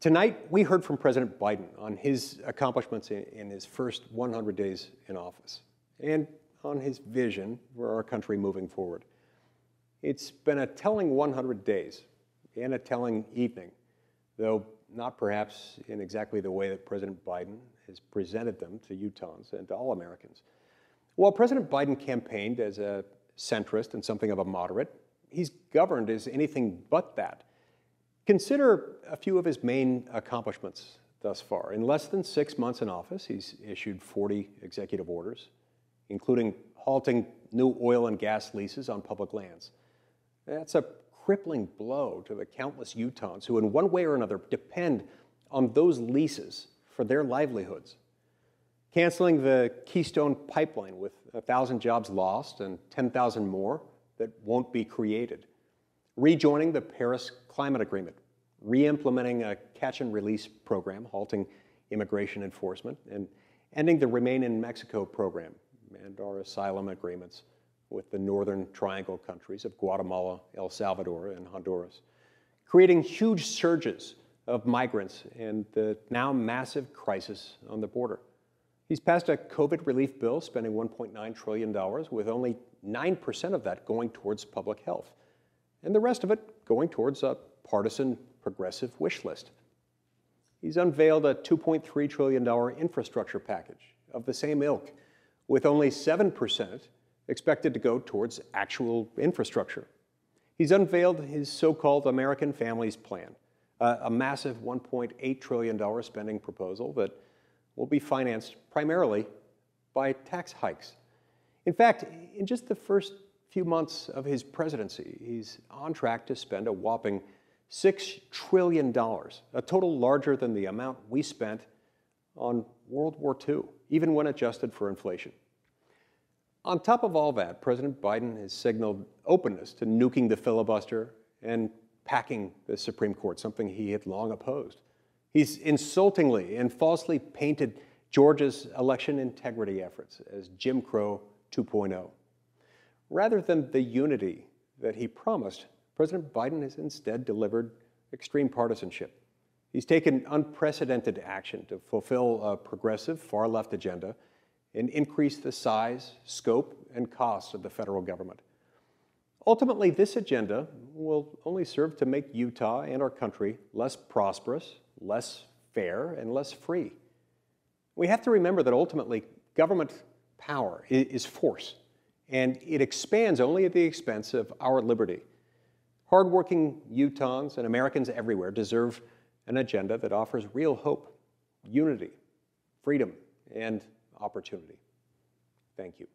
Tonight, we heard from President Biden on his accomplishments in his first 100 days in office and on his vision for our country moving forward. It's been a telling 100 days and a telling evening, though not perhaps in exactly the way that President Biden has presented them to Utahns and to all Americans. While President Biden campaigned as a centrist and something of a moderate, he's governed as anything but that. Consider a few of his main accomplishments thus far. In less than 6 months in office, he's issued 40 executive orders, including halting new oil and gas leases on public lands. That's a crippling blow to the countless Utahns who, in one way or another, depend on those leases for their livelihoods. Canceling the Keystone Pipeline with 1,000 jobs lost and 10,000 more that won't be created. Rejoining the Paris Climate Agreement, re-implementing a catch-and-release program, halting immigration enforcement, and ending the Remain in Mexico program and our asylum agreements with the Northern Triangle countries of Guatemala, El Salvador, and Honduras. Creating huge surges of migrants and the now massive crisis on the border. He's passed a COVID relief bill spending $1.9 trillion, with only 9% of that going towards public health, and the rest of it going towards a partisan progressive wish list. He's unveiled a $2.3 trillion infrastructure package of the same ilk, with only 7% expected to go towards actual infrastructure. He's unveiled his so-called American Families Plan, a massive $1.8 trillion spending proposal that will be financed primarily by tax hikes. In fact, in just the first few months of his presidency, he's on track to spend a whopping $6 trillion, a total larger than the amount we spent on World War II, even when adjusted for inflation. On top of all that, President Biden has signaled openness to nuking the filibuster and packing the Supreme Court, something he had long opposed. He's insultingly and falsely painted Georgia's election integrity efforts as Jim Crow 2.0. Rather than the unity that he promised, President Biden has instead delivered extreme partisanship. He's taken unprecedented action to fulfill a progressive far-left agenda and increase the size, scope, and costs of the federal government. Ultimately, this agenda will only serve to make Utah and our country less prosperous, less fair, and less free. We have to remember that ultimately, government power is force, and it expands only at the expense of our liberty. Hardworking Utahns and Americans everywhere deserve an agenda that offers real hope, unity, freedom, and opportunity. Thank you.